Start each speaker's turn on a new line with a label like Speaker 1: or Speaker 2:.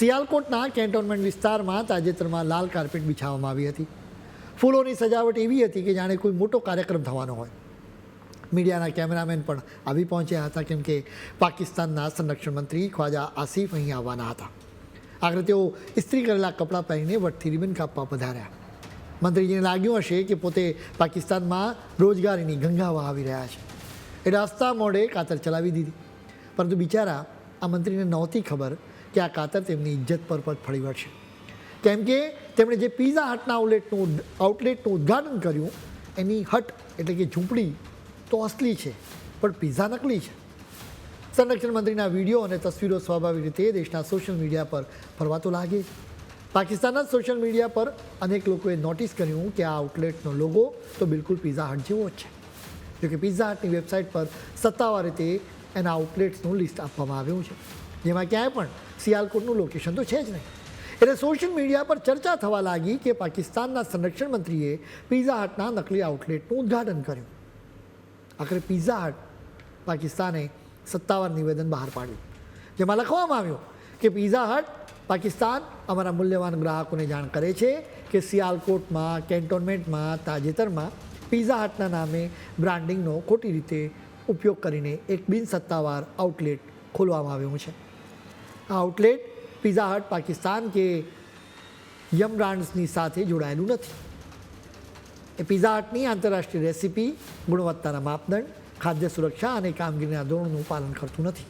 Speaker 1: સિયાલકોટના cantonment વિસ્તારમાં તાજેતરમાં લાલ carpet બિછાવવામાં આવી હતી. ફૂલોની સજાવટ એવી હતી કે જાણે કોઈ મોટો કાર્યક્રમ થવાનો હોય. મીડિયાના કેમેરામેન પણ આવી પહોંચ્યા હતા, કેમ કે પાકિસ્તાનના સંરક્ષણ મંત્રી ખ્વાજા આસિફ અહીં આવવાના હતા. આખરે તેઓ ઇસ્ત્રી કરેલા કપડાં પહેરીને વટથી રિબન કાપવા પધાર્યા. મંત્રીજીને લાગ્યું હશે કે પોતે પાકિસ્તાનમાં રોજગારીની ગંગા વહાવી રહ્યા છે, એટલે હસતા મોઢે કાતર ચલાવી દીધી. પરંતુ બિચારા આ મંત્રીને નહોતી ખબર કે આ કાતર તેમની ઇજ્જત પર ફળી વળશે, કેમ કે તેમણે જે પિઝા હટના આઉટલેટનું ઉદ્ઘાટન કર્યું એની હટ એટલે કે ઝૂંપડી તો અસલી છે, પણ પિઝા નકલી છે. સંરક્ષણ મંત્રીના વિડીયો અને તસવીરો સ્વાભાવિક રીતે દેશના સોશિયલ મીડિયા પર ફરવા તો લાગે જ. પાકિસ્તાનના સોશિયલ મીડિયા પર અનેક લોકોએ નોટિસ કર્યું કે આ આઉટલેટનો લોગો તો બિલકુલ પિઝા હટ જેવો જ છે. જોકે પિઝા હટની વેબસાઇટ પર સત્તાવાર રીતે એના આઉટલેટ્સનું લિસ્ટ આપવામાં આવ્યું છે, જેમાં ક્યાંય પણ સિયાલકોટનું લોકેશન તો છે જ નહીં. એટલે સોશિયલ મીડિયા પર ચર્ચા થવા લાગી કે પાકિસ્તાનના સંરક્ષણ મંત્રીએ પિઝા હટના નકલી આઉટલેટનું ઉદ્ઘાટન કર્યું. આખરે પિઝા હટ પાકિસ્તાને સત્તાવાર નિવેદન બહાર પાડ્યું, જેમાં લખવામાં આવ્યું કે પિઝા હટ પાકિસ્તાન અમારા મૂલ્યવાન ગ્રાહકોને જાણ કરે છે કે સિયાલકોટમાં કેન્ટોનમેન્ટમાં તાજેતરમાં પિઝા હટના નામે બ્રાન્ડિંગનો ખોટી રીતે ઉપયોગ કરીને એક બિનસત્તાવાર આઉટલેટ ખોલવામાં આવ્યું છે. આ આઉટલેટ પિઝા હટ પાકિસ્તાન કે યમ બ્રાન્ડ્સની સાથે જોડાયેલું નથી. એ પિઝા હટની આંતરરાષ્ટ્રીય રેસિપી, ગુણવત્તાના માપદંડ, ખાદ્ય સુરક્ષા અને કામગીરીના ધોરણોનું પાલન કરતું નથી.